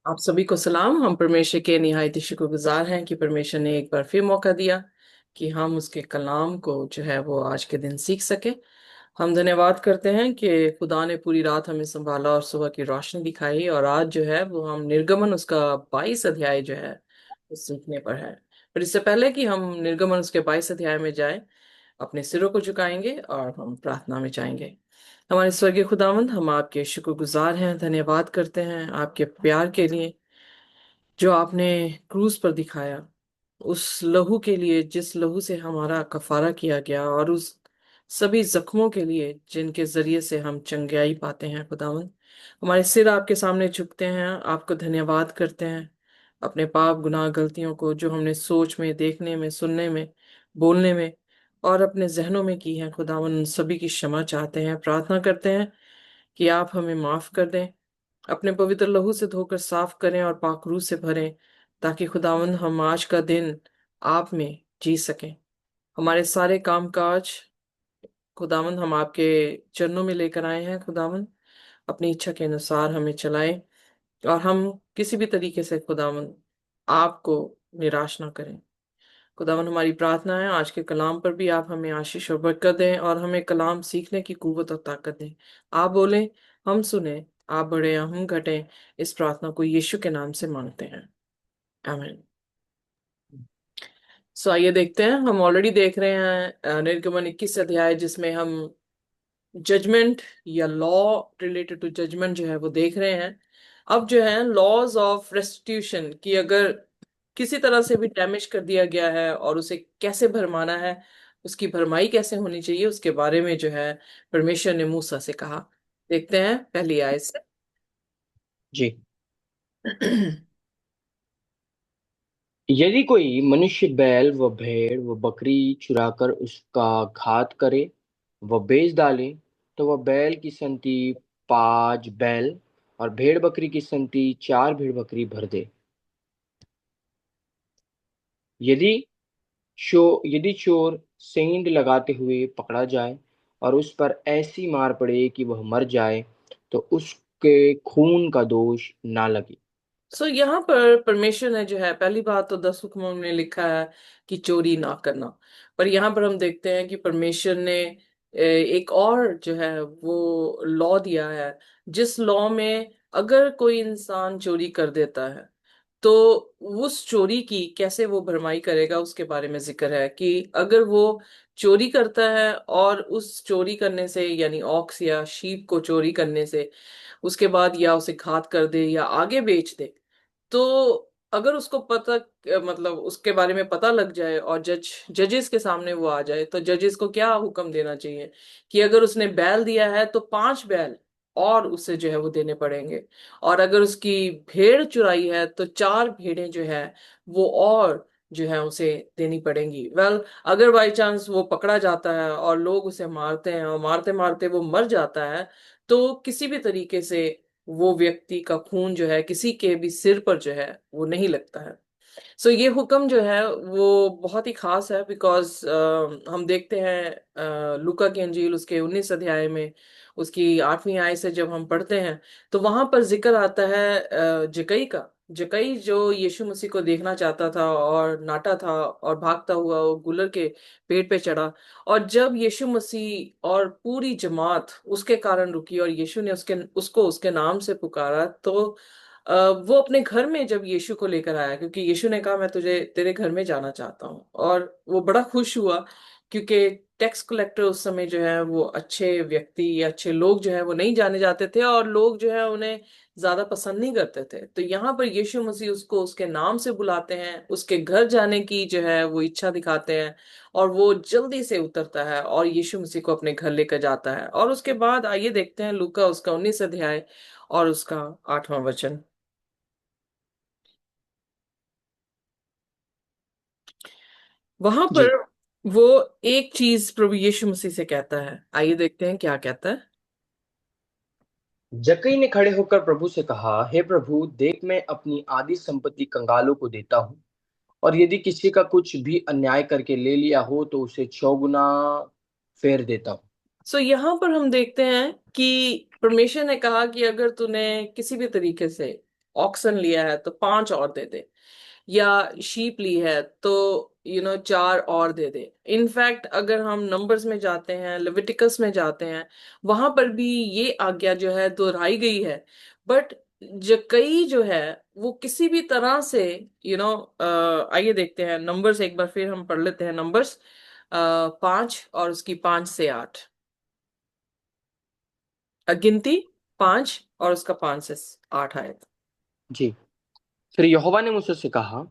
आप सभी को सलाम। हम परमेश्वर के निहायत ही शुक्रगुजार हैं कि परमेश्वर ने एक बार फिर मौका दिया कि हम उसके कलाम को जो है वो आज के दिन सीख सके। हम धन्यवाद करते हैं कि खुदा ने पूरी रात हमें संभाला और सुबह की रोशनी दिखाई, और आज जो है वो हम निर्गमन उसका 22 अध्याय जो है वो सीखने पर है। पर इससे पहले कि हम निर्गमन उसके 22 अध्याय में जाएं, अपने सिरों को झुकाएंगे और हम प्रार्थना में जाएंगे। हमारे स्वर्गीय खुदावंद, हम आपके शुक्रगुजार हैं, धन्यवाद करते हैं आपके प्यार के लिए जो आपने क्रूज पर दिखाया, उस लहू के लिए जिस लहू से हमारा कफारा किया गया, और उस सभी जख्मों के लिए जिनके जरिए से हम चंगाई पाते हैं। खुदावंद, हमारे सिर आपके सामने झुकते हैं, आपको धन्यवाद करते हैं अपने पाप गुनाह गलतियों को जो हमने सोच में, देखने में, सुनने में, बोलने में और अपने जहनों में की है। खुदावंद, उन सभी की क्षमा चाहते हैं, प्रार्थना करते हैं कि आप हमें माफ कर दें, अपने पवित्र लहू से धोकर साफ करें और पाक रूह से भरें, ताकि खुदावंद हम आज का दिन आप में जी सकें। हमारे सारे कामकाज खुदावंद हम आपके चरणों में लेकर आए हैं। खुदावंद, अपनी इच्छा के अनुसार हमें चलाएं और हम किसी भी तरीके से खुदावंद आपको निराश ना करें। खुदावंद, हमारी प्रार्थना है आज के कलाम पर भी आप हमें आशीष और बरकत दें और हमें कलाम सीखने की कुव्वत और ताकत दें। आप बोलें, हम सुने, आप बढ़े हम घटें। इस प्रार्थना को यीशु के नाम से मांगते हैं, आमीन। सो आइए देखते हैं। हम ऑलरेडी देख रहे हैं निर्गमन 21 अध्याय, जिसमें हम जजमेंट या लॉ रिलेटेड टू जजमेंट जो है वो देख रहे हैं। अब जो है लॉज ऑफ रेस्टिट्यूशन की, अगर किसी तरह से भी डैमेज कर दिया गया है और उसे कैसे भरमाना है, उसकी भरमाई कैसे होनी चाहिए, उसके बारे में जो है परमेश्वर ने मूसा से कहा। देखते हैं पहली आयत से। जी। यदि कोई मनुष्य बैल व भेड़ व बकरी चुराकर उसका घात करे व बेच डाले, तो वह बैल की संति 5 बैल और भेड़ बकरी की संति 4 भेड़ बकरी भर दे। यदि यदि चोर सेंध लगाते हुए पकड़ा जाए और उस पर ऐसी मार पड़े कि वह मर जाए, तो उसके खून का दोष ना लगे। सो यहाँ पर परमेश्वर ने जो है, पहली बात तो 10 हुक्मों में लिखा है कि चोरी ना करना। पर यहाँ पर हम देखते हैं कि परमेश्वर ने एक और जो है वो लॉ दिया है, जिस लॉ में अगर कोई इंसान चोरी कर देता है तो उस चोरी की कैसे वो भरमाई करेगा, उसके बारे में जिक्र है कि अगर वो चोरी करता है और उस चोरी करने से, यानी ऑक्स या शीप को चोरी करने से, उसके बाद या उसे घात कर दे या आगे बेच दे, तो अगर उसको पता, मतलब उसके बारे में पता लग जाए और जजेस के सामने वो आ जाए, तो जजेस को क्या हुक्म देना चाहिए कि अगर उसने बैल दिया है तो 5 बैल और उससे जो है वो देने पड़ेंगे, और अगर उसकी भेड़ चुराई है तो 4 भेड़ें जो है वो और जो है उसे देनी पड़ेंगी। अगर बाई चांस वो पकड़ा जाता है और लोग उसे मारते हैं और मारते मारते वो मर जाता है, तो किसी भी तरीके से वो व्यक्ति का खून जो है किसी के भी सिर पर जो है वो नहीं लगता है। सो ये हुक्म जो है वो बहुत ही खास है, बिकॉज हम देखते हैं लूका की अंजील उसके 19 अध्याय में, उसकी 8वीं आयत से जब हम पढ़ते हैं, तो वहां पर जिक्र आता है जकई का। जकई जो यीशु मसीह को देखना चाहता था और नाटा था और भागता हुआ वो गुलर के पेड़ पे चढ़ा, और जब यीशु मसीह और पूरी जमात उसके कारण रुकी और यीशु ने उसको उसके नाम से पुकारा, तो वो अपने घर में जब यीशु को लेकर आया, क्योंकि यीशु ने कहा मैं तुझे तेरे घर में जाना चाहता हूँ, और वो बड़ा खुश हुआ, क्योंकि टैक्स कलेक्टर उस समय जो है वो अच्छे व्यक्ति या अच्छे लोग जो है वो नहीं जाने जाते थे, और लोग जो है उन्हें ज्यादा पसंद नहीं करते थे। तो यहाँ पर यीशु मसीह उसको उसके नाम से बुलाते हैं, उसके घर जाने की जो है वो इच्छा दिखाते हैं, और वो जल्दी से उतरता है और यीशु मसीह को अपने घर लेकर जाता है। और उसके बाद आइए देखते हैं लूका उसका 19 अध्याय और उसका 8वां वचन। वहां पर जी। वो एक चीज प्रभु यीशु मसीह से कहता है, आइए देखते हैं क्या कहता है। जक्कई ने खड़े होकर प्रभु से कहा, हे प्रभु, देख, मैं अपनी आधी संपत्ति कंगालों को देता हूँ, और यदि किसी का कुछ भी अन्याय करके ले लिया हो तो उसे 6 गुना फेर देता हूँ। सो यहाँ पर हम देखते हैं कि परमेश्वर ने कहा कि अगर तूने किसी भी तरीके से ऑक्सन लिया है तो 5 और दे दे, या शीप ली है तो 4 और दे दे। इनफैक्ट अगर हम नंबर्स में जाते हैं, लेविटिकस में जाते हैं, वहां पर भी ये आज्ञा जो है दोहराई गई है। बट जकई जो है वो किसी भी तरह से यू नो आइए देखते हैं नंबर्स एक बार फिर हम पढ़ लेते हैं नंबर्स 5 और उसकी 5 से 8, गिनती 5 और उसका 5 से 8 आयत। जी। फिर यहोवा ने मूसा से कहा,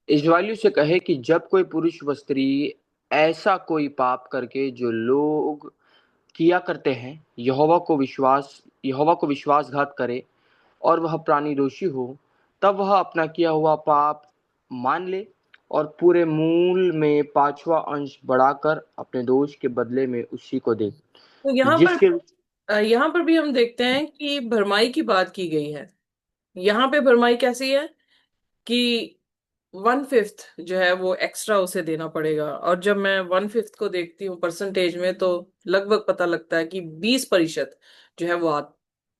इस्राएलियों से कहे कि जब कोई पुरुष व स्त्री ऐसा कोई पाप करके जो लोग किया करते हैं, यहोवा को विश्वासघात करे और वह प्राणी दोषी हो, तब वह अपना किया हुआ पाप मान ले और पूरे मूल में 5वां अंश बढ़ाकर अपने दोष के बदले में उसी को दे, तो यहाँ पर जिसके यहाँ पर भी हम देखते हैं कि भरमाई की बात की गई है। यहाँ पे भरमाई कैसी है कि 1/5 जो है वो एक्स्ट्रा उसे देना पड़ेगा। और जब मैं 1/5 को देखती हूँ परसेंटेज में तो लगभग पता लगता है कि 20% जो है वो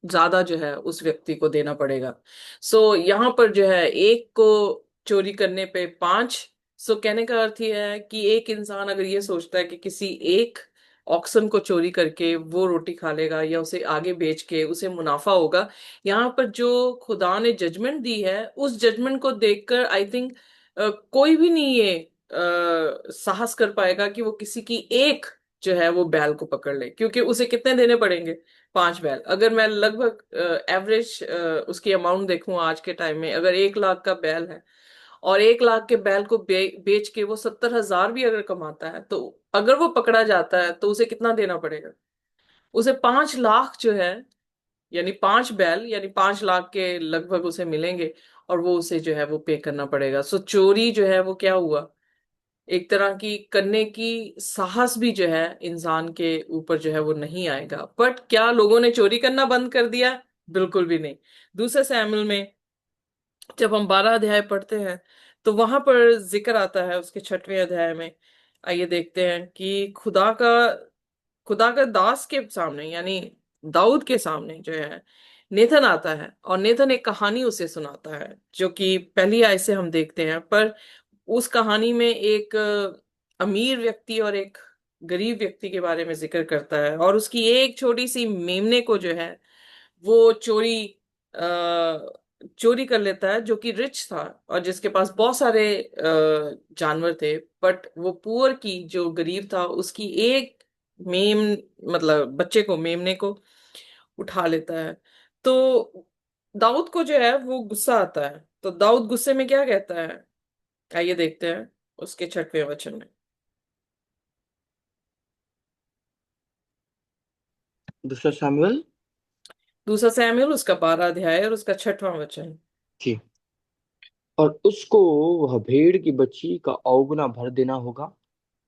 ज्यादा जो है उस व्यक्ति को देना पड़ेगा। सो यहाँ पर जो है एक को चोरी करने पे 5। सो कहने का अर्थ ये है कि एक इंसान अगर ये सोचता है कि किसी एक ऑक्सन को चोरी करके वो रोटी खा लेगा या उसे आगे बेच के उसे मुनाफा होगा, यहाँ पर जो खुदा ने जजमेंट दी है उस जजमेंट को देखकर आई थिंक कोई भी नहीं ये साहस कर पाएगा कि वो किसी की एक जो है वो बैल को पकड़ ले, क्योंकि उसे कितने देने पड़ेंगे? 5 बैल। अगर मैं लगभग एवरेज उसकी अमाउंट देखूं आज के टाइम में, अगर 1 लाख का बैल है और 1 लाख के बैल को बेच के वो 70,000 भी अगर कमाता है, तो अगर वो पकड़ा जाता है तो उसे कितना देना पड़ेगा? उसे 5 लाख जो है, यानी 5 बैल यानी 5 लाख के लगभग उसे मिलेंगे, और वो उसे जो है वो पे करना पड़ेगा। सो चोरी जो है वो क्या हुआ, एक तरह की करने की साहस भी जो है इंसान के ऊपर जो है वो नहीं आएगा। बट क्या लोगों ने चोरी करना बंद कर दिया? बिल्कुल भी नहीं। दूसरे सैमुएल में जब हम 12 अध्याय पढ़ते हैं तो वहां पर जिक्र आता है उसके 6वें अध्याय में। आइए देखते हैं कि खुदा का दास के सामने यानी दाऊद के सामने जो है नेथन आता है, और नेथन एक कहानी उसे सुनाता है जो कि पहली आय से हम देखते हैं। पर उस कहानी में एक अमीर व्यक्ति और एक गरीब व्यक्ति के बारे में जिक्र करता है, और उसकी एक छोटी सी मेमने को जो है वो चोरी कर लेता है, जो कि रिच था और जिसके पास बहुत सारे जानवर थे। बट वो पुअर की जो गरीब था उसकी एक मेम मतलब बच्चे को, मेमने को उठा लेता है। तो दाऊद को जो है वो गुस्सा आता है, तो दाऊद गुस्से में क्या कहता है? आइए देखते हैं उसके 6वें वचन में। 2 शमूएल। दूसरा सैमुएल उसका 12 अध्याय और उसका 6वां वचन। जी। और उसको वह भेड़ की बच्ची का औगुना भर देना होगा,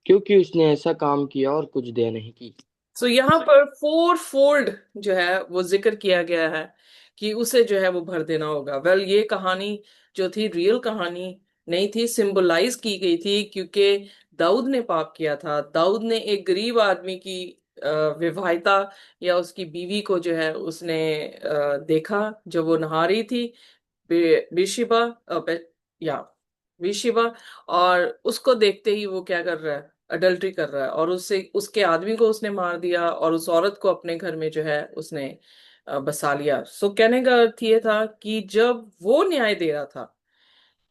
क्योंकि उसने ऐसा काम किया और कुछ दया नहीं की। सो यहाँ पर 4 फोल्ड जो है वो जिक्र किया गया है कि उसे जो है वो भर देना होगा। वेल, ये कहानी जो थी रियल कहानी नहीं थी, सिंबलाइज की गई थी, क्योंकि दाऊद ने पाप किया था। दाऊद ने एक गरीब आदमी की विवाहिता या उसकी बीवी को जो है उसने देखा जो वो नहा रही थी, बिरशिबा या विशिबा। और उसको देखते ही वो क्या कर रहा है? अडल्ट्री कर रहा है, और उससे उसके आदमी को उसने मार दिया और उस औरत को अपने घर में जो है उसने बसा लिया। सो कहने का अर्थ ये था कि जब वो न्याय दे रहा था,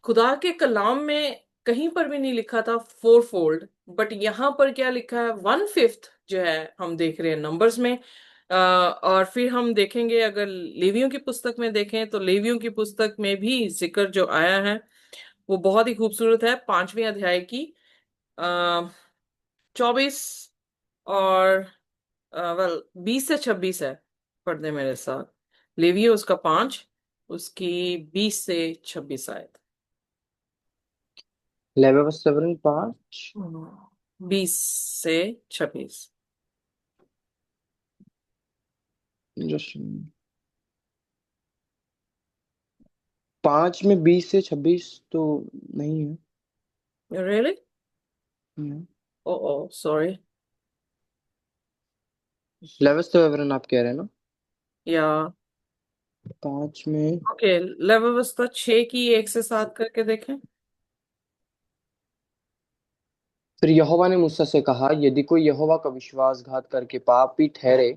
खुदा के कलाम में कहीं पर भी नहीं लिखा था 4 फोल्ड, बट यहाँ पर क्या लिखा है? 1/5 जो है हम देख रहे हैं नंबर्स में। और फिर हम देखेंगे, अगर लेवियों की पुस्तक में देखें तो लेवियों की पुस्तक में भी जिक्र जो आया है वो बहुत ही खूबसूरत है। 5वें अध्याय की 24 और वेल 20 से 26 है। पढ़ने मेरे साथ, लेवियो उसका 5, उसकी 20 से 26 आयत। 11:7 5। 20 से 26। जस्ट 5 में 20 से 26 तो नहीं है। रियली? हम्म। ओ ओ सॉरी। 11 आप कह रहे हैं ना? या पांच में। ओके, लय व्यवस्था 6 की 1 से 7 करके देखें। फिर यहोवा ने मूसा से कहा, यदि कोई यहोवा का विश्वासघात करके पापी ठहरे,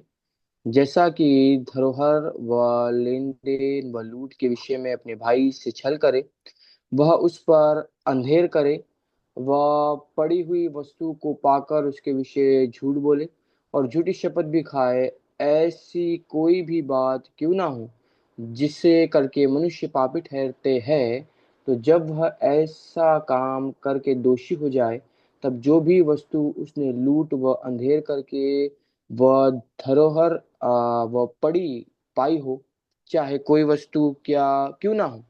जैसा कि धरोहर व लेन देन व लूट के विषय में अपने भाई से छल करे, वह उस पर अंधेर करे, वह पड़ी हुई वस्तु को पाकर उसके विषय झूठ बोले और झूठी शपथ भी खाए, ऐसी कोई भी बात क्यों ना हो जिससे करके मनुष्य पापी ठहरते हैं, तो जब वह ऐसा काम करके दोषी हो जाए, तब जो भी वस्तु उसने लूट व अंधेर करके वह धरोहर वह पड़ी पाई हो, चाहे कोई वस्तु क्या क्यों ना हो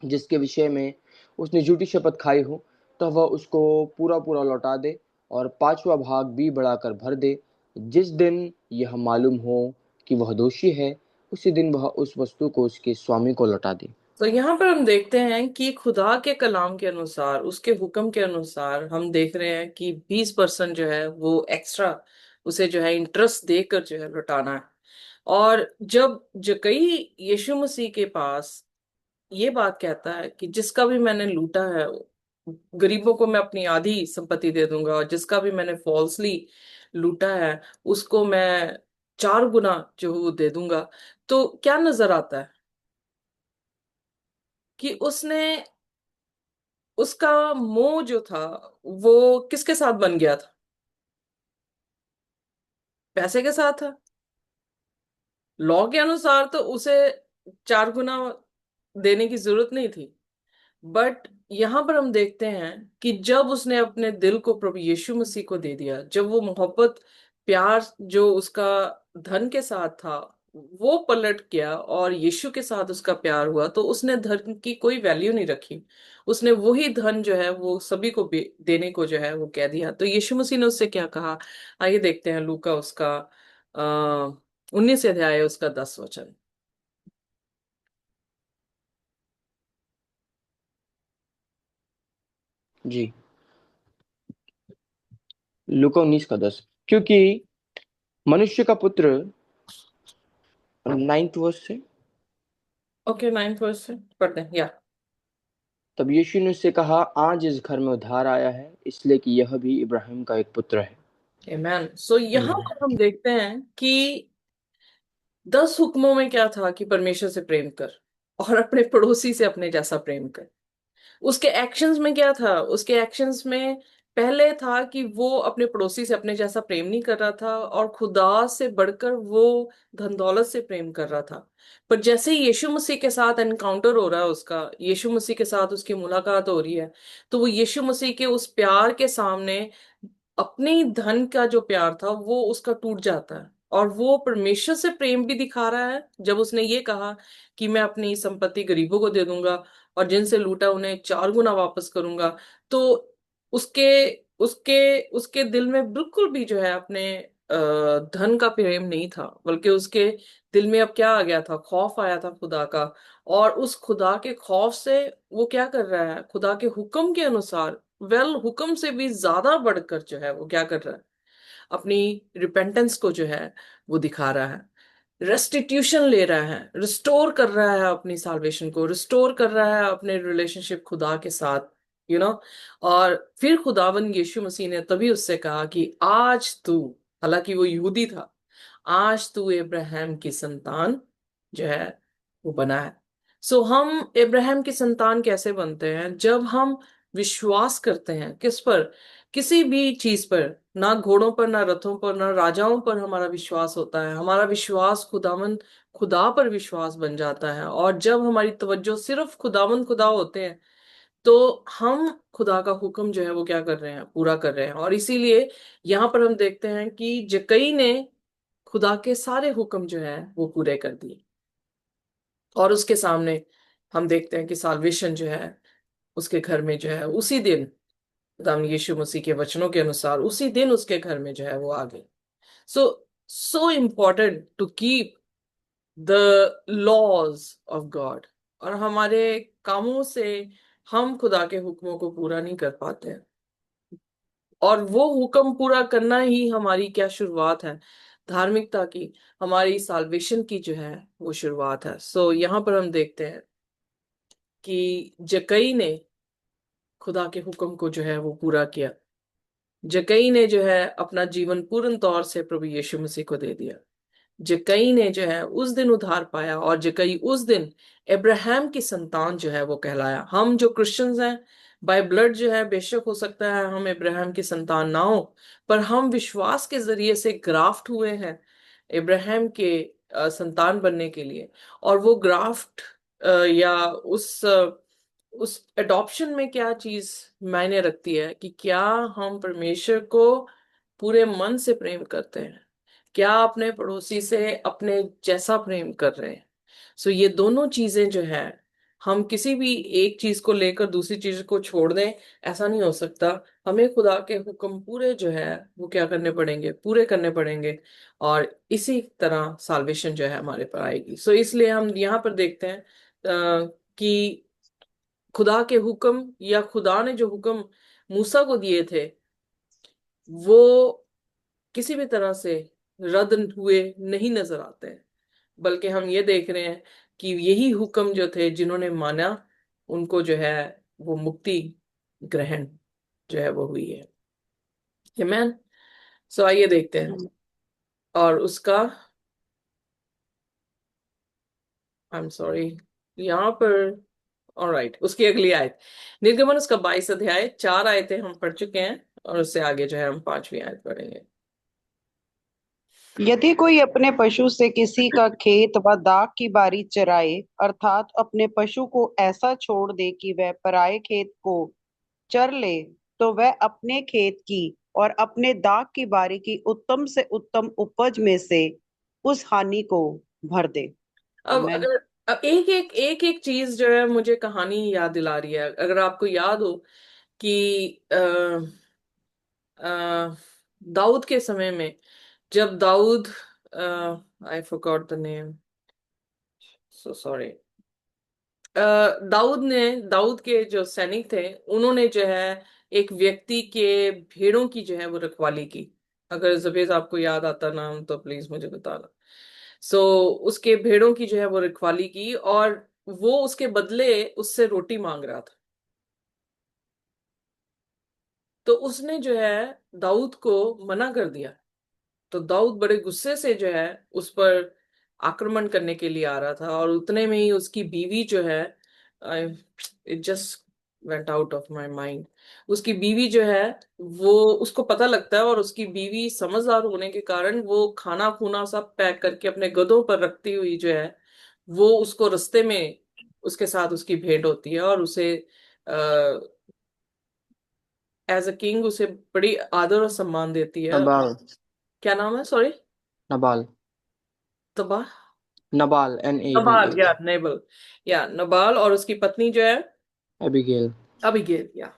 जिसके विषय में उसने झूठी शपथ खाई हो, तो वह उसको पूरा पूरा लौटा दे और पांचवा भाग भी बढ़ाकर भर दे। जिस दिन यह मालूम हो कि वह दोषी है, उसी दिन वह उस वस्तु को उसके स्वामी को लौटा दे। तो यहाँ पर हम देखते हैं कि खुदा के कलाम के अनुसार, उसके हुक्म के अनुसार हम देख रहे हैं कि 20% जो है वो एक्स्ट्रा उसे जो है इंटरेस्ट देकर जो है लौटाना है। और जब जकई यीशु मसीह के पास ये बात कहता है कि जिसका भी मैंने लूटा है, गरीबों को मैं अपनी आधी संपत्ति दे दूंगा, और जिसका भी मैंने फॉल्सली लूटा है उसको मैं 4 गुना जो है वो दे दूंगा, तो क्या नजर आता है कि उसने, उसका मोह जो था वो किसके साथ बन गया था? पैसे के साथ था। लॉ के अनुसार तो उसे 4 गुना देने की जरूरत नहीं थी। बट यहां पर हम देखते हैं कि जब उसने अपने दिल को प्रभु यीशु मसीह को दे दिया, जब वो मोहब्बत प्यार जो उसका धन के साथ था वो पलट गया और यीशु के साथ उसका प्यार हुआ, तो उसने धन की कोई वैल्यू नहीं रखी। उसने वही धन जो है वो सभी को देने को जो है वो कह दिया। तो यीशु मसीह ने उससे क्या कहा, आइए देखते हैं लूका उसका 19 अध्याय उसका 10 वचन। जी, लूका 19 का 10। क्योंकि मनुष्य का पुत्र, 9th वर्ष से। ओके, 9 वर्ष से पढ़ते हैं या। तब यीशु ने उससे कहा, आज इस घर में उद्धार आया है, इसलिए कि यह भी इब्राहिम का एक पुत्र है। आमेन। सो यहाँ आमीन। पर हम देखते हैं कि 10 हुक्मों में क्या था कि परमेश्वर से प्रेम कर और अपने पड़ोसी से अपने जैसा प्रेम कर। उसके एक्शंस में क्या था? उसके एक्शंस में पहले था कि वो अपने पड़ोसी से अपने जैसा प्रेम नहीं कर रहा था, और खुदा से बढ़कर वो धन दौलत से प्रेम कर रहा था। पर जैसे ही यीशु मसीह के साथ एनकाउंटर हो रहा है, उसका यीशु मसीह के साथ उसकी मुलाकात हो रही है, तो वो यीशु मसीह के उस प्यार के सामने अपने ही धन का जो प्यार था वो उसका टूट जाता है। और वो परमेश्वर से प्रेम भी दिखा रहा है जब उसने ये कहा कि मैं अपनी संपत्ति गरीबों को दे दूंगा और जिनसे लूटा उन्हें 4 गुना वापस करूंगा। तो उसके उसके उसके दिल में बिल्कुल भी जो है अपने धन का प्रेम नहीं था, बल्कि उसके दिल में अब क्या आ गया था? खौफ आया था खुदा का। और उस खुदा के खौफ से वो क्या कर रहा है? खुदा के हुक्म के अनुसार, हुक्म से भी ज्यादा बढ़कर जो है वो क्या कर रहा है? अपनी रिपेंटेंस को जो है वो दिखा रहा है, रेस्टिट्यूशन ले रहा है, रिस्टोर कर रहा है, अपनी साल्वेशन को रिस्टोर कर रहा है, अपने रिलेशनशिप खुदा के साथ, यू नो। और फिर खुदावन यीशु मसीह ने तभी उससे कहा कि आज तू, हालांकि वो यहूदी था, आज तू इब्राहिम की संतान जो है वो बना है। सो हम इब्राहिम की संतान कैसे बनते हैं? जब हम विश्वास करते हैं किस पर? किसी भी चीज पर, ना घोड़ों पर, ना रथों पर, ना राजाओं पर हमारा विश्वास होता है। हमारा विश्वास खुदावन खुदा पर विश्वास बन जाता है। और जब हमारी तवज्जो सिर्फ खुदावन खुदा होते हैं, तो हम खुदा का हुक्म जो है वो क्या कर रहे हैं? पूरा कर रहे हैं। और इसीलिए यहाँ पर हम देखते हैं कि जकई ने खुदा के सारे हुक्म जो है वो पूरे कर दिए। और उसके सामने हम देखते हैं कि साल्वेशन जो है उसके घर में जो है उसी दिन, खुदाम यीशु मसीह के वचनों के अनुसार उसी दिन उसके घर में जो है वो आ गई। So so important to keep the laws of God. और हमारे कामों से हम खुदा के हुक्मों को पूरा नहीं कर पाते हैं। और वो हुक्म पूरा करना ही हमारी क्या शुरुआत है? धार्मिकता की, हमारी साल्वेशन की जो है वो शुरुआत है। सो यहाँ पर हम देखते हैं कि जकई ने खुदा के हुक्म को जो है वो पूरा किया। जकई ने जो है अपना जीवन पूर्ण तौर से प्रभु यीशु मसीह को दे दिया। जकई ने जो है उस दिन उद्धार पाया, और जकई उस दिन अब्राहम की संतान जो है वो कहलाया। हम जो क्रिश्चियंस हैं, बाय ब्लड जो है, बेशक हो सकता है हम अब्राहम की संतान ना हो, पर हम विश्वास के जरिए से ग्राफ्ट हुए हैं अब्राहम के संतान बनने के लिए। और वो ग्राफ्ट या उस एडॉप्शन में क्या चीज मायने रखती है कि क्या हम परमेश्वर को पूरे मन से प्रेम करते हैं, क्या अपने पड़ोसी से अपने जैसा प्रेम कर रहे हैं। सो ये दोनों चीजें जो है, हम किसी भी एक चीज को लेकर दूसरी चीज को छोड़ दें, ऐसा नहीं हो सकता। हमें खुदा के हुक्म पूरे जो है वो क्या करने पड़ेंगे, पूरे करने पड़ेंगे। और इसी तरह साल्वेशन जो है हमारे पर आएगी। सो इसलिए हम यहाँ पर देखते हैं कि खुदा के हुक्म, या खुदा ने जो हुक्म मूसा को दिए थे, वो किसी भी तरह से रद्द हुए नहीं नजर आते हैं। बल्कि हम ये देख रहे हैं कि यही हुक्म जो थे, जिन्होंने माना, उनको जो है वो मुक्ति ग्रहण जो है वो हुई है। आमीन। सो आइए देखते हैं। और उसका, आई एम सॉरी, यहाँ पर, ऑलराइट, उसकी अगली आयत, निर्गमन उसका 22 अध्याय, 4 आयतें हम पढ़ चुके हैं, और उससे आगे जो है हम 5वीं आयत पढ़ेंगे। यदि कोई अपने पशु से किसी का खेत व दाख की बारी चराए, अर्थात अपने पशु को ऐसा छोड़ दे कि वह पराये खेत को चर ले, तो वह अपने खेत की और अपने दाख की बारी की उत्तम से उत्तम उपज में से उस हानि को भर दे। अब आमेन। अगर, अब एक एक चीज जो है मुझे कहानी याद दिला रही है। अगर आपको याद हो कि अ, दाऊद के समय में, जब Dawood, I forgot the name, so sorry, Dawood के जो सैनिक थे, उन्होंने जो है एक व्यक्ति के भेड़ों की जो है वो रखवाली की। अगर जबेज आपको याद आता नाम तो प्लीज मुझे बताना। सो उसके भेड़ों की जो है वो रखवाली की, और वो उसके बदले उससे रोटी मांग रहा था। तो उसने जो है दाऊद को मना कर दिया। तो दाऊद बड़े गुस्से से जो है उस पर आक्रमण करने के लिए आ रहा था, और उतने में ही उसकी बीवी जो है, it just went out of my mind, उसकी बीवी जो है, वो, उसको पता लगता है, और उसकी बीवी समझदार होने के कारण वो खाना खूना सब पैक करके अपने गधों पर रखती हुई जो है, वो उसको रास्ते में उसके साथ उसकी भेंट होती है, और उसे एज अ किंग उसे बड़ी आदर और सम्मान देती है। नबाल। क्या नाम है, सॉरी? नबाल। तबाह, नबाल, नबाल, NABL। या नेबल, या नबाल, और उसकी पत्नी जो है एबिगेल। अबीगेल, या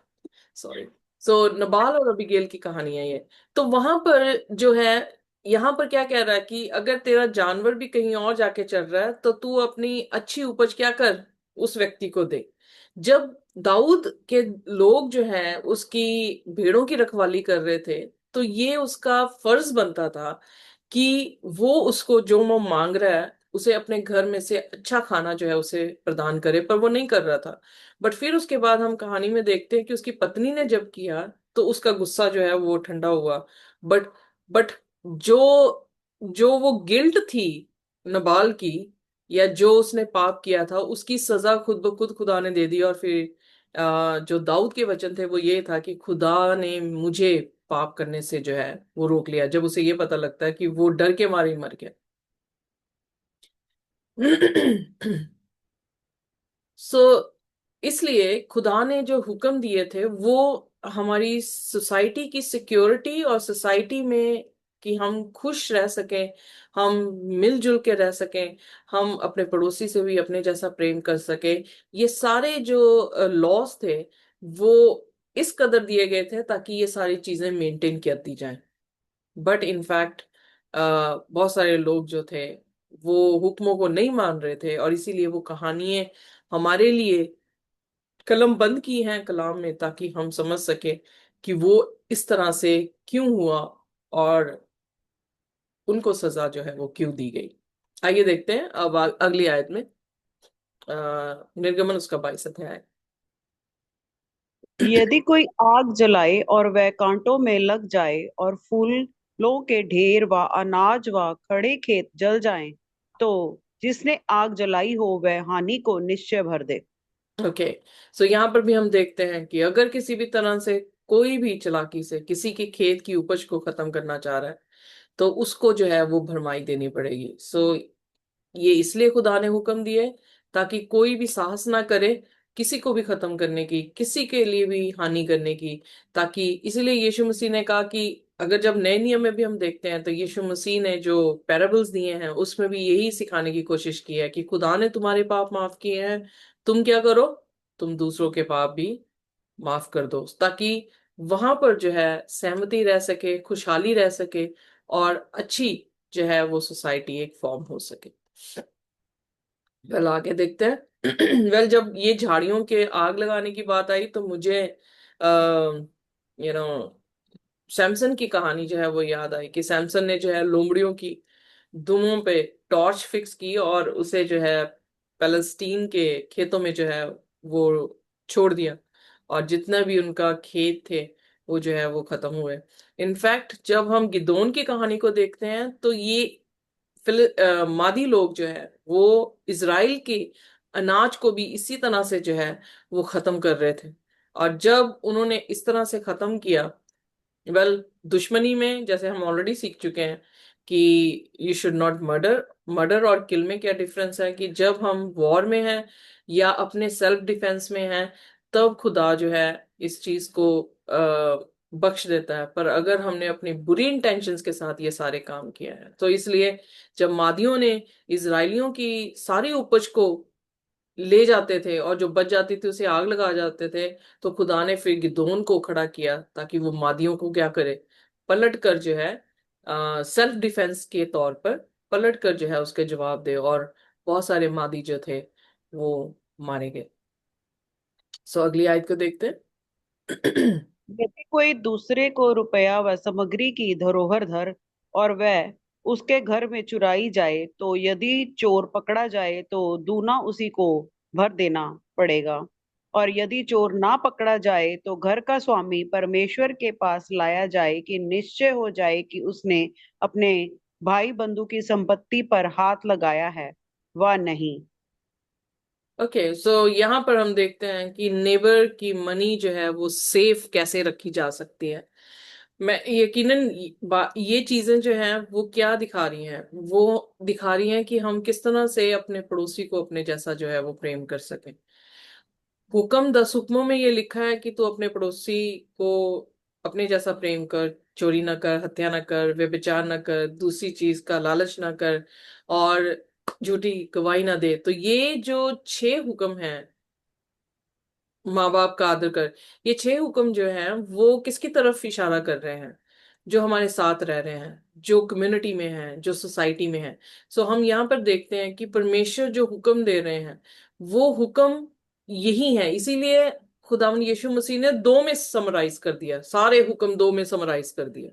सॉरी। सो नबाल और अबीगेल की कहानी है ये। तो वहां पर जो है, यहाँ पर क्या कह रहा है कि अगर तेरा जानवर भी कहीं और जाके चल रहा है, तो तू अपनी अच्छी उपज क्या कर, उस व्यक्ति को दे। जब दाऊद के लोग जो है उसकी भेड़ों की रखवाली कर रहे थे, तो ये उसका फर्ज बनता था कि वो उसको जो वो मांग रहा है उसे अपने घर में से अच्छा खाना जो है उसे प्रदान करे, पर वो नहीं कर रहा था। बट फिर उसके बाद हम कहानी में देखते हैं कि उसकी पत्नी ने जब किया, तो उसका गुस्सा जो है वो ठंडा हुआ। बट जो जो वो गिल्ट थी नबाल की, या जो उसने पाप किया था, उसकी सजा खुद ब खुद खुदा ने दे दी। और फिर जो दाऊद के वचन थे वो ये था कि खुदा ने मुझे पाप करने से जो है वो रोक लिया, जब उसे ये पता लगता है कि वो डर के मारे ही मर गया। सो इसलिए खुदा ने जो हुक्म दिए थे वो हमारी सोसाइटी की सिक्योरिटी, और सोसाइटी में कि हम खुश रह सकें, हम मिलजुल के रह सकें, हम अपने पड़ोसी से भी अपने जैसा प्रेम कर सकें, ये सारे जो लॉस थे वो इस कदर दिए गए थे ताकि ये सारी चीजें मेंटेन करती जाएं। बट इनफैक्ट बहुत सारे लोग जो थे वो हुक्मों को नहीं मान रहे थे, और इसीलिए वो कहानियां हमारे लिए कलम बंद की हैं कलाम में, ताकि हम समझ सके कि वो इस तरह से क्यों हुआ। और उनको सजा जो है वो क्यों दी गई। आइए देखते हैं अब अगली आयत में। निर्गमन उसका 22 अध्याय। यदि कोई आग जलाए और वह कांटों में लग जाए और फूलों के ढेर व अनाज व खड़े खेत जल जाएं, तो जिसने आग जलाई हो वह हानि को निश्चय भर दे। ओके। सो यहाँ पर भी हम देखते हैं कि अगर किसी भी तरह से कोई भी चालाकी से किसी के खेत की उपज को खत्म करना चाह रहा है तो उसको जो है वो भरमाई देनी पड़ेगी। सो ये इसलिए खुदा ने हुक्म दिए ताकि कोई भी साहस ना करे किसी को भी खत्म करने की, किसी के लिए भी हानि करने की। ताकि इसलिए यीशु मसीह ने कहा कि अगर जब नए नियम में भी हम देखते हैं तो यीशु मसीह ने जो पैराबल्स दिए हैं उसमें भी यही सिखाने की कोशिश की है कि खुदा ने तुम्हारे पाप माफ किए हैं, तुम क्या करो, तुम दूसरों के पाप भी माफ कर दो, ताकि वहां पर जो है सहमति रह सके, खुशहाली रह सके और अच्छी जो है वो सोसाइटी एक फॉर्म हो सके। वेल आगे देखते हैं। वेल जब ये झाड़ियों के आग लगाने की बात आई तो मुझे यू नो सैमसन की कहानी जो है वो याद आई कि सैमसन ने जो है लोमड़ियों की दुमों पे टॉर्च फिक्स की और उसे जो है पैलेस्टीन के खेतों में जो है वो छोड़ दिया और जितना भी उनका खेत थे वो जो है वो खत्म हुए। इनफैक्ट जब हम गिदोन की कहानी को देखते हैं तो ये मादी लोग जो है वो इजराइल के अनाज को भी इसी तरह से जो है वो खत्म कर रहे थे। और जब उन्होंने इस तरह से खत्म किया, वेल दुश्मनी में जैसे हम ऑलरेडी सीख चुके हैं कि you should not murder. Murder और किल में क्या डिफरेंस है कि जब हम वॉर में हैं या अपने सेल्फ डिफेंस में हैं तब खुदा जो है इस चीज को बख्श देता है। पर अगर हमने अपनी बुरी इंटेंशंस के साथ ये सारे काम किए हैं तो इसलिए जब मादियों ने इजरायलियों की सारी उपज को ले जाते थे और जो बच जाती थी उसे आग लगा जाते थे, तो खुदा ने फिर गिदोन को खड़ा किया ताकि वो मादियों को क्या करे, पलट कर जो है सेल्फ डिफेंस के तौर पर पलट कर जो है उसके जवाब दे और बहुत सारे मादी जो थे वो मारे गए। सो अगली आयत को देखते हैं। यदि कोई दूसरे को रुपया व सामग्री की धरोहर धर और वह उसके घर में चुराई जाए, तो यदि चोर पकड़ा जाए तो दूना उसी को भर देना पड़ेगा। और यदि चोर ना पकड़ा जाए तो घर का स्वामी परमेश्वर के पास लाया जाए कि निश्चय हो जाए कि उसने अपने भाई बंधु की संपत्ति पर हाथ लगाया है व नहीं। ओके। सो यहाँ पर हम देखते हैं कि नेबर की मनी जो है वो सेफ कैसे रखी जा सकती है। मैं यकीनन ये चीजें जो हैं वो क्या दिखा रही हैं, वो दिखा रही हैं कि हम किस तरह से अपने पड़ोसी को अपने जैसा जो है वो प्रेम कर सकें। हुक्म 10 हुक्मों में ये लिखा है कि तू अपने पड़ोसी को अपने जैसा प्रेम कर, चोरी ना कर, हत्या ना कर, व्यभिचार ना कर, दूसरी चीज का लालच ना कर और झूठी गवाही ना दे। तो ये जो 6 हुक्म हैं, माँ बाप का आदर कर, ये 6 हुक्म जो हैं वो किसकी तरफ इशारा कर रहे हैं, जो हमारे साथ रह रहे हैं, जो कम्युनिटी में हैं, जो सोसाइटी में हैं। सो हम यहाँ पर देखते हैं कि परमेश्वर जो हुक्म दे रहे हैं वो हुक्म यही है। इसीलिए खुदावंद यीशु मसीह ने दो में समराइज कर दिया, सारे हुक्म दो में समराइज कर दिया।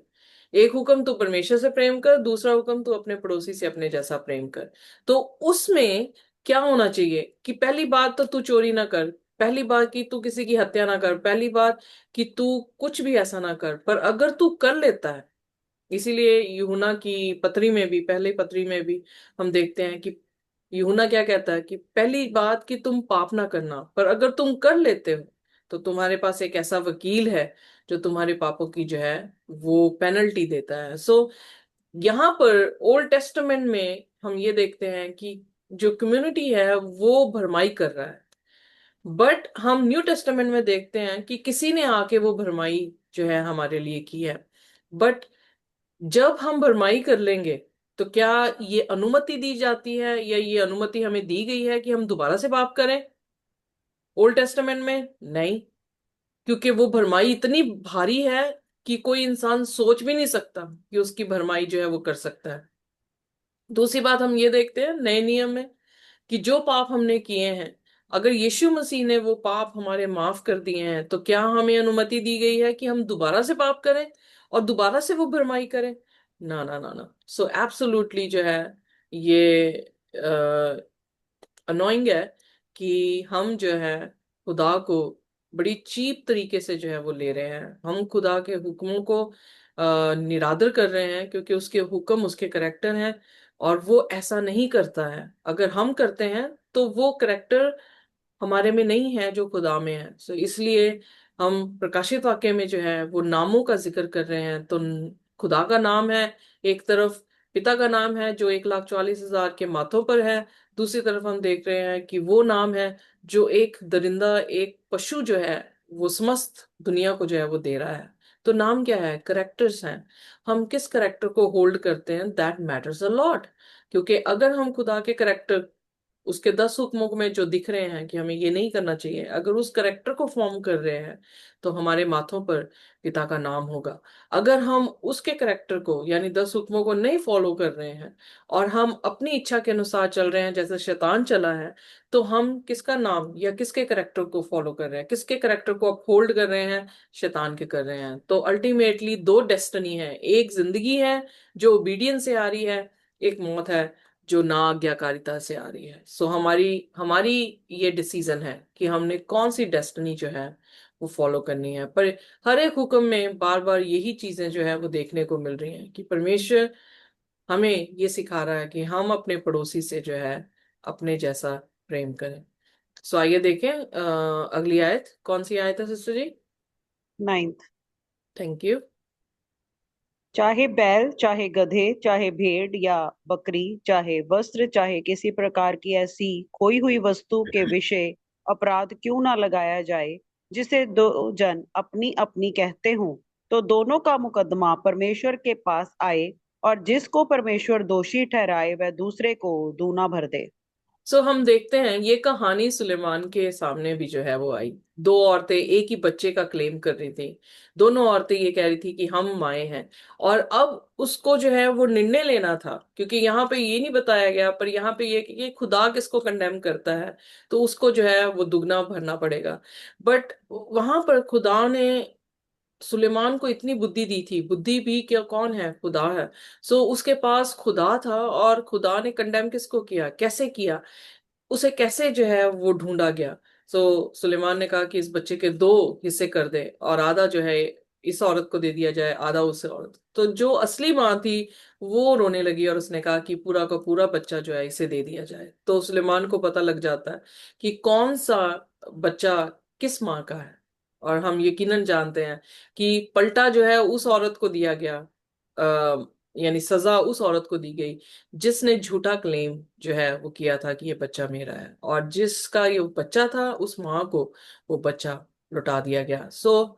एक हुक्म तो परमेश्वर से प्रेम कर, दूसरा हुक्म तो अपने पड़ोसी से अपने जैसा प्रेम कर। तो उसमें क्या होना चाहिए कि पहली बात तो तू चोरी ना कर, पहली बात कि तू किसी की हत्या ना कर, पहली बात कि तू कुछ भी ऐसा ना कर। पर अगर तू कर लेता है, इसीलिए यूहन्ना की पत्री में भी, पहले पत्री में भी हम देखते हैं कि यूहन्ना क्या कहता है कि पहली बात कि तुम पाप ना करना, पर अगर तुम कर लेते हो तो तुम्हारे पास एक ऐसा वकील है जो तुम्हारे पापों की जो है वो पेनल्टी देता है। सो यहाँ पर ओल्ड टेस्टामेंट में हम ये देखते हैं कि जो कम्युनिटी है वो भरमाई कर रहा है, बट हम न्यू टेस्टामेंट में देखते हैं कि किसी ने आके वो भरमाई जो है हमारे लिए की है। बट जब हम भरमाई कर लेंगे तो क्या ये अनुमति दी जाती है या ये अनुमति हमें दी गई है कि हम दोबारा से पाप करें? ओल्ड टेस्टामेंट में नहीं, क्योंकि वो भरमाई इतनी भारी है कि कोई इंसान सोच भी नहीं सकता कि उसकी भरमाई जो है वो कर सकता है। दूसरी बात हम ये देखते हैं नए नियम में कि जो पाप हमने किए हैं, अगर यीशु मसीह ने वो पाप हमारे माफ कर दिए हैं तो क्या हमें अनुमति दी गई है कि हम दोबारा से पाप करें और दोबारा से वो भरमाई करें? ना ना ना ना, सो एब्सोल्युटली जो है ये अनोइंग है कि हम जो है खुदा को बड़ी चीप तरीके से जो है वो ले रहे हैं। हम खुदा के हुक्मों को निरादर कर रहे हैं, क्योंकि उसके हुक्म उसके करेक्टर हैं, और वो ऐसा नहीं करता है। अगर हम करते हैं तो वो करेक्टर हमारे में नहीं है जो खुदा में है। सो इसलिए हम प्रकाशित वाक्य में जो है वो नामों का जिक्र कर रहे हैं, तो खुदा का नाम है एक तरफ, पिता का नाम है जो 1,44,000 के माथों पर है, दूसरी तरफ हम देख रहे हैं कि वो नाम है जो एक दरिंदा, एक पशु जो है वो समस्त दुनिया को जो है वो दे रहा है। तो नाम क्या है? करेक्टर्स हैं। हम किस करेक्टर को होल्ड करते हैं, दैट मैटर्स अ लॉट। क्योंकि अगर हम खुदा के करेक्टर, उसके 10 हुक्मों में जो दिख रहे हैं कि हमें ये नहीं करना चाहिए, अगर उस करेक्टर को फॉर्म कर रहे हैं तो हमारे माथों पर पिता का नाम होगा। अगर हम उसके करेक्टर को यानी 10 हुक्मों को नहीं फॉलो कर रहे हैं और हम अपनी इच्छा के अनुसार चल रहे हैं जैसे शैतान चला है, तो हम किसका नाम या किसके करेक्टर को फॉलो कर रहे हैं, किसके करेक्टर को अपहोल्ड कर रहे हैं? शैतान के कर रहे हैं। तो अल्टीमेटली दो डेस्टिनी है, एक जिंदगी है जो ओबीडियंस से आ रही है, एक मौत है जो ना आज्ञाकारिता से आ रही है। सो हमारी हमारी ये डिसीजन है कि हमने कौन सी डेस्टिनी जो है वो फॉलो करनी है। पर हर एक हुक्म में बार बार यही चीजें जो है वो देखने को मिल रही हैं कि परमेश्वर हमें ये सिखा रहा है कि हम अपने पड़ोसी से जो है अपने जैसा प्रेम करें। सो आइए देखें अगली आयत कौन सी आयत है सिस्टर जी? 9। Thank you. चाहे बैल, चाहे गधे, चाहे भेड़ या बकरी, चाहे वस्त्र, चाहे किसी प्रकार की ऐसी खोई हुई वस्तु के विषय अपराध क्यों ना लगाया जाए, जिसे दो जन अपनी अपनी कहते हों, तो दोनों का मुकदमा परमेश्वर के पास आए, और जिसको परमेश्वर दोषी ठहराए वह दूसरे को दूना भर दे। सो हम देखते हैं ये कहानी सुलेमान के सामने भी जो है वो आई। दो औरतें एक ही बच्चे का क्लेम कर रही थी। दोनों औरतें ये कह रही थी कि हम माए हैं। और अब उसको जो है वो निर्णय लेना था, क्योंकि यहाँ पे ये नहीं बताया गया, पर यहाँ पे ये कि ये खुदा किसको कंडेम करता है, तो उसको जो है वो दुगना भरना पड़ेगा। बट वहां पर खुदा ने सुलेमान को इतनी बुद्धि दी थी। बुद्धि भी क्या, कौन है? खुदा है। सो उसके पास खुदा था, और खुदा ने कंडेम किसको किया, कैसे किया, उसे कैसे जो है वो ढूंढा गया। सुलेमान ने कहा कि इस बच्चे के 2 हिस्से कर दे, और आधा जो है इस औरत को दे दिया जाए, आधा उस औरत। तो जो असली माँ थी वो रोने लगी, और उसने कहा कि पूरा का पूरा बच्चा जो है इसे दे दिया जाए। तो सुलेमान को पता लग जाता है कि कौन सा बच्चा किस माँ का है। और हम यकीनन जानते हैं कि पलटा जो है उस औरत को दिया गया, यानी सजा उस औरत को दी गई जिसने झूठा क्लेम जो है वो किया था कि ये बच्चा मेरा है, और जिसका ये बच्चा था उस माँ को वो बच्चा लौटा दिया गया।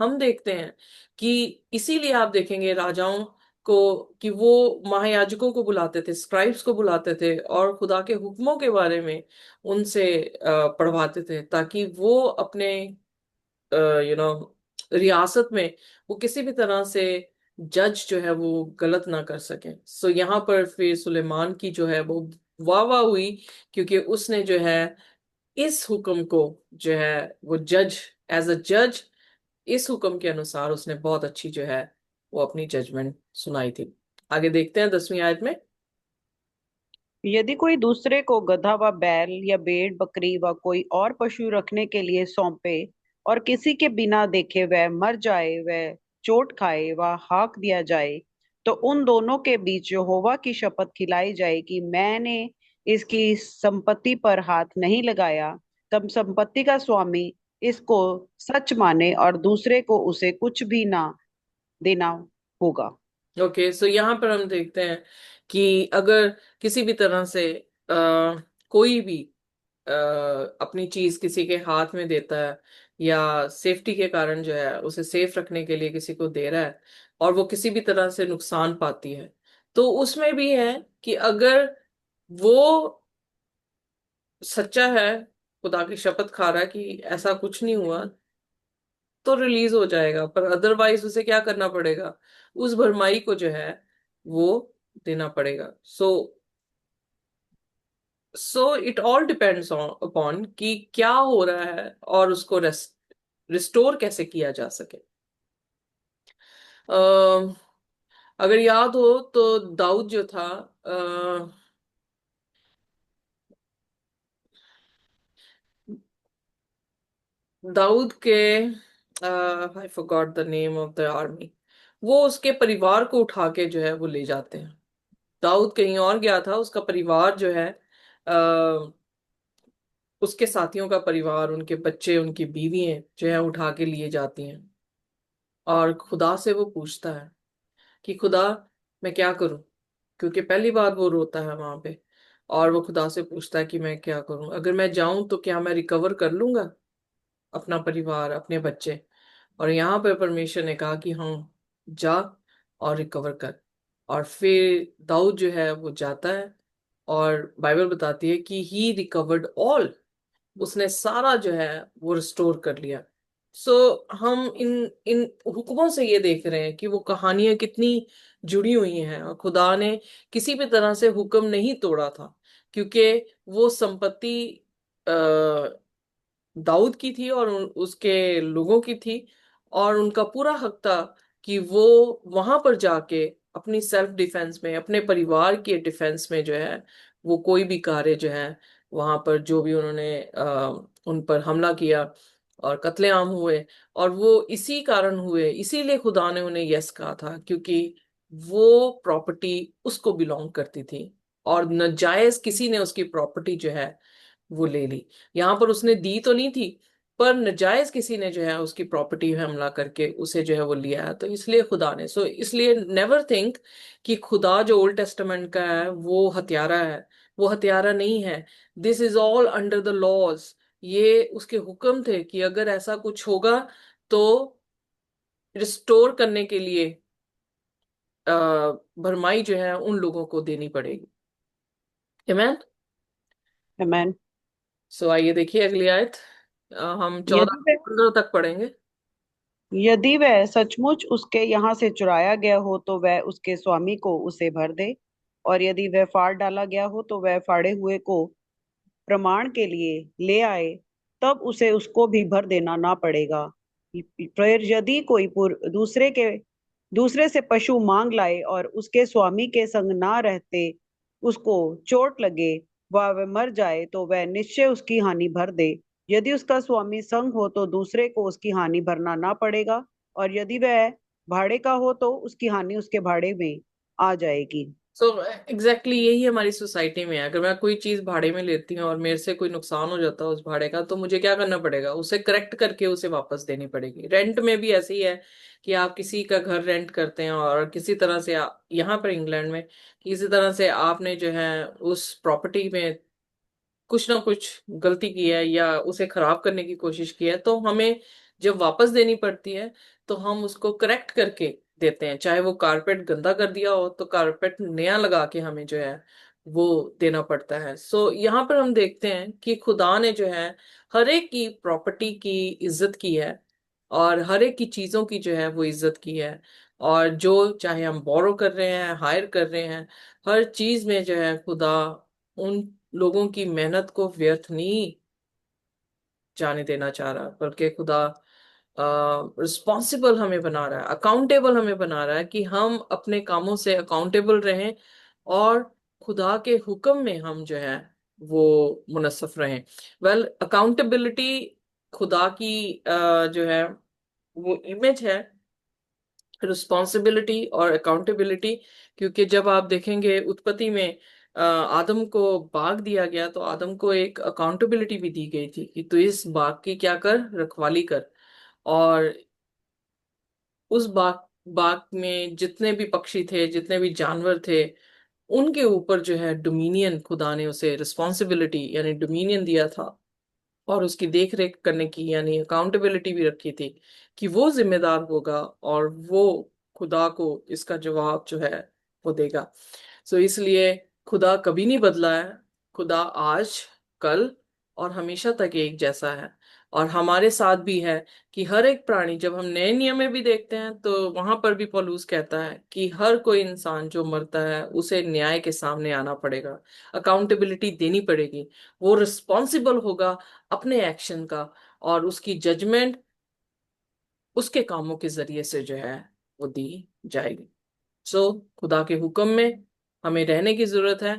हम देखते हैं कि इसीलिए आप देखेंगे राजाओं को कि वो महायाजकों को बुलाते थे, स्क्राइब्स को बुलाते थे, और खुदा के हुक्मों के बारे में उनसे पढ़वाते थे, ताकि वो अपने यू नो रियासत में वो किसी भी तरह से जज जो है वो गलत ना कर सके। यहाँ पर फिर सुलेमान की जो है वो वाह वाह हुई, क्योंकि उसने जो है इस हुक्म को जो है वो जज, एज अ जज, इस हुक्म के अनुसार उसने बहुत अच्छी जो है वो अपनी जजमेंट सुनाई थी। आगे देखते हैं 10वीं आयत में। यदि कोई दूसरे को गधा व बैल या भेड़ बकरी व कोई और पशु रखने के लिए सौंपे, और किसी के बिना देखे वह मर जाए, वह चोट खाए व हाँक दिया जाए, तो उन दोनों के बीच यहोवा की शपथ खिलाई जाए कि मैंने इसकी संपत्ति पर हाथ नहीं लगाया। तब संपत्ति का स्वामी इसको सच माने और दूसरे को उसे कुछ भी ना देना होगा। ओके, यहाँ पर हम देखते हैं कि अगर किसी भी तरह से कोई भी अ, अपनी चीज किसी के हाथ में देता है, या सेफ्टी के कारण जो है उसे सेफ रखने के लिए किसी को दे रहा है, और वो किसी भी तरह से नुकसान पाती है, तो उसमें भी है कि अगर वो सच्चा है, खुदा की शपथ खा रहा है कि ऐसा कुछ नहीं हुआ, तो रिलीज हो जाएगा। पर अदरवाइज उसे क्या करना पड़ेगा? उस भरमाई को जो है वो देना पड़ेगा। So it all depends upon कि क्या हो रहा है, और उसको रिस्टोर कैसे किया जा सके। अगर याद हो तो दाऊद जो था, दाऊद के, आई forgot the name of the army, वो उसके परिवार को उठा के जो है वो ले जाते हैं। दाऊद कहीं और गया था, उसका परिवार जो है, उसके साथियों का परिवार, उनके बच्चे, उनकी बीवियां जो है उठा के लिए जाती हैं। और खुदा से वो पूछता है कि खुदा, मैं क्या करूं? क्योंकि पहली बार वो रोता है वहां पे। और वो खुदा से पूछता है कि मैं क्या करूं, अगर मैं जाऊं तो क्या मैं रिकवर कर लूंगा अपना परिवार, अपने बच्चे? और यहाँ पे परमेश्वर ने कहा कि हाँ, जा और रिकवर कर। और फिर दाऊद जो है वो जाता है, और बाइबल बताती है कि ही रिकवर्ड ऑल, उसने सारा जो है वो रिस्टोर कर लिया। सो हम इन इन हुक्मों से ये देख रहे हैं कि वो कहानियां कितनी जुड़ी हुई हैं, और खुदा ने किसी भी तरह से हुक्म नहीं तोड़ा था, क्योंकि वो संपत्ति दाऊद की थी और उसके लोगों की थी। और उनका पूरा हक था कि वो वहां पर जाके अपनी सेल्फ डिफेंस में, अपने परिवार के डिफेंस में जो है वो कोई भी कार्य जो है, वहां पर जो भी उन्होंने उन पर हमला किया और कत्लेआम हुए, और वो इसी कारण हुए, इसीलिए खुदा ने उन्हें यस कहा था, क्योंकि वो प्रॉपर्टी उसको बिलोंग करती थी, और नाजायज किसी ने उसकी प्रॉपर्टी जो है वो ले ली। यहाँ पर उसने दी तो नहीं थी, पर नजायज किसी ने जो है उसकी प्रॉपर्टी में हमला करके उसे जो है वो लिया है, तो इसलिए खुदा ने, सो इसलिए नेवर थिंक कि खुदा जो ओल्ड टेस्टामेंट का है वो हत्यारा है। वो हत्यारा नहीं है। This is all under the laws. ये उसके हुक्म थे कि अगर ऐसा कुछ होगा तो रिस्टोर करने के लिए अ, भरमाई जो है उन लोगों को देनी पड़ेगी। आमीन। आमेन। सो आइए देखिए अगली आयत। हम चौदह यदि वह 15 तक पढ़ेंगे। यदि वह सचमुच उसके यहाँ से चुराया गया हो तो वह उसके स्वामी को उसे भर दे, और यदि वह फाड़ डाला गया हो तो वह फाड़े हुए को प्रमाण के लिए ले आए, तब उसे उसको भी भर देना ना पड़ेगा। फिर यदि कोई दूसरे से पशु मांग लाए और उसके स्वामी के संग ना रहते उसको चोट लगे व वह मर जाए, तो वह निश्चय उसकी हानि भर दे। यदि उसका स्वामी संग हो तो दूसरे को उसकी हानि भरना ना पड़ेगा, और यदि वह भाड़े का हो तो उसकी हानि उसके भाड़े में आ जाएगी। सो एग्जैक्टली यही हमारी सोसाइटी में है। अगर मैं कोई चीज भाड़े में लेती हूँ और मेरे से कोई नुकसान हो जाता है उस भाड़े का, तो मुझे क्या करना पड़ेगा? उसे करेक्ट करके उसे वापस देनी पड़ेगी। रेंट में भी ऐसे ही है कि आप किसी का घर रेंट करते हैं, और किसी तरह से यहाँ पर इंग्लैंड में किसी तरह से आपने जो है उस प्रॉपर्टी में कुछ ना कुछ गलती की है या उसे खराब करने की कोशिश की है, तो हमें जब वापस देनी पड़ती है तो हम उसको करेक्ट करके देते हैं। चाहे वो कारपेट गंदा कर दिया हो तो कारपेट नया लगा के हमें जो है वो देना पड़ता है। सो यहाँ पर हम देखते हैं कि खुदा ने जो है हर एक की प्रॉपर्टी की इज्जत की है, और हर एक की चीजों की जो है वो इज्जत की है। और जो चाहे हम बोरो कर रहे हैं, हायर कर रहे हैं, हर चीज में जो है खुदा उन लोगों की मेहनत को व्यर्थ नहीं जाने देना चाह रहा, बल्कि खुदा रिस्पॉन्सिबल हमें बना रहा है, अकाउंटेबल हमें बना रहा है कि हम अपने कामों से अकाउंटेबल रहें, और खुदा के हुक्म में हम जो है वो मुनसफ रहें। वेल, अकाउंटेबिलिटी खुदा की जो है वो इमेज है, रिस्पॉन्सिबिलिटी और अकाउंटेबिलिटी। क्योंकि जब आप देखेंगे उत्पत्ति में आदम को बाग दिया गया, तो आदम को एक अकाउंटेबिलिटी भी दी गई थी कि तू इस बाग की क्या कर, रखवाली कर। और उस बाग बाग में जितने भी पक्षी थे, जितने भी जानवर थे, उनके ऊपर जो है डोमिनियन, खुदा ने उसे रिस्पॉन्सिबिलिटी यानी डोमिनियन दिया था, और उसकी देख रेख करने की यानी अकाउंटेबिलिटी भी रखी थी कि वो जिम्मेदार होगा, और वो खुदा को इसका जवाब जो है वो देगा। सो इसलिए खुदा कभी नहीं बदला है। खुदा आज, कल और हमेशा तक एक जैसा है। और हमारे साथ भी है कि हर एक प्राणी, जब हम नए नियम में भी देखते हैं तो वहां पर भी पौलुस कहता है कि हर कोई इंसान जो मरता है उसे न्याय के सामने आना पड़ेगा, अकाउंटेबिलिटी देनी पड़ेगी। वो रिस्पॉन्सिबल होगा अपने एक्शन का, और उसकी जजमेंट उसके कामों के जरिए से जो है वो दी जाएगी। सो खुदा के हुक्म में हमें रहने की जरूरत है,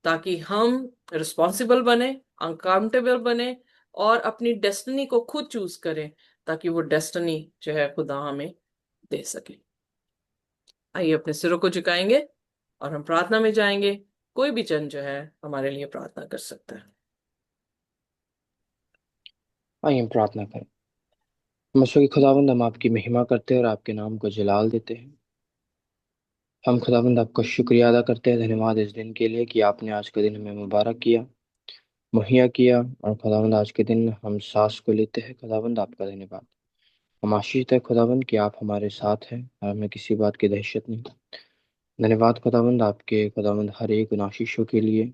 ताकि हम रिस्पॉन्सिबल बने, अकाउंटेबल बने, और अपनी डेस्टिनी को खुद चूज करें, ताकि वो डेस्टिनी जो है खुदा हमें दे सके। आइए अपने सिरों को झुकाएंगे और हम प्रार्थना में जाएंगे। कोई भी जन जो है हमारे लिए प्रार्थना कर सकता है। आइए हम प्रार्थना करें। मसीह की खुदावंद, हम आपकी महिमा करते हैं और आपके नाम को जलाल देते हैं। हम खुदावंद आपका शुक्रिया अदा करते हैं, धन्यवाद इस दिन के लिए कि आपने आज के दिन हमें मुबारक किया, मुहैया किया। और खुदावंद आज के दिन हम सांस को लेते हैं, खुदावंद आपका धन्यवाद। हम आशीष है खुदावंद कि आप हमारे साथ हैं और हमें किसी बात की दहशत नहीं। धन्यवाद खुदावंद आपके, खुदावंद हर एक उन आशीषों के लिए।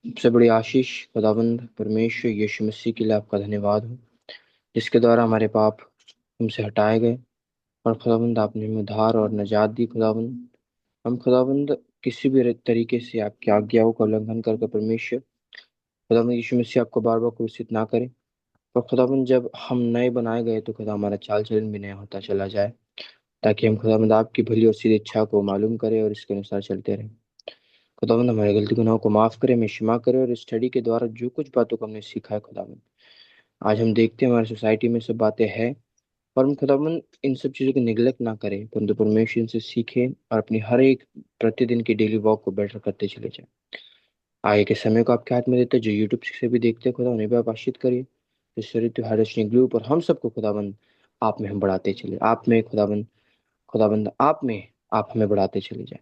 सबसे बड़ी आशीष खुदावंद परमेश्वर यीशु मसीह के लिए आपका धन्यवाद हो, जिसके द्वारा हमारे पाप हमसे हटाए गए और खुदावंद आपने हमें उद्धार और निजात दी। खुदावंद हम खुदावंद किसी भी तरीके से आपकी आज्ञाओं का उल्लंघन करके परमेश्वर खुदावंद यीशु मसीह आपको बार बार क्रूसित ना करें। और खुदावंद जब हम नए बनाए गए तो खुदा हमारा चाल चलन भी नया होता चला जाए, ताकि हम खुदावंद आपकी भली और सीधी इच्छा को मालूम करें और इसके अनुसार चलते रहें। खुदावंद हमारे गलती गुनाहों को माफ करे, हमें क्षमा करे, और इस स्टडी के द्वारा जो कुछ बातों को हमने सीखा है खुदावंद, आज हम देखते हैं हमारी सोसाइटी में सब बातें हैं, और हम खुदावंद इन सब चीज़ों को निगलेक्ट ना करें, परंतु परमेश्वर इनसे सीखें और अपनी हर एक प्रतिदिन की डेली वॉक को बेटर करते चले जाएं। आगे के समय को आपके हाथ में देते हैं, जो यूट्यूब से भी देखते हैं खुदा उन्हें भी आप आशीष करिए। इस चरित्र हारशनी ग्रुप और हम सबको खुदाबंद आप में हम बढ़ाते चले, आप में खुदाबंद, खुदाबंद आप में आप हमें बढ़ाते चले जाए।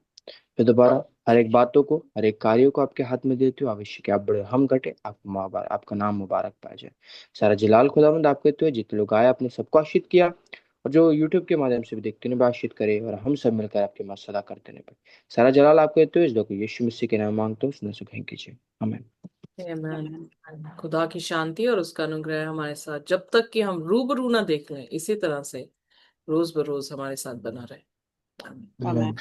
फिर दोबारा हर एक बातों को, हर एक कार्यों को आपके हाथ में देते हो, आवश्यक कि आप बड़े हम घटे, आपका नाम मुबारक पाया जाए। सारा जलाल खुदाबंद आप कहते हो, जितने लोग आए आपने सबको आशीष किया, और जो यूट्यूब के माध्यम से भी देखते हैं आशीष करे, और हम सब मिलकर आपके मत सदा करते रहे। सारा जलाल आप कहते हो, इस दो को यीशु मसीह के नाम मांगते हो, सुन सुखें कीजिए, आमीन। आमीन। आमीन। खुदा की शांति और उसका अनुग्रह हमारे साथ जब तक कि हम रूबरू ना देख लें, इसी तरह से रोज बरोज हमारे साथ बना रहे। आमीन। आमीन। आमीन।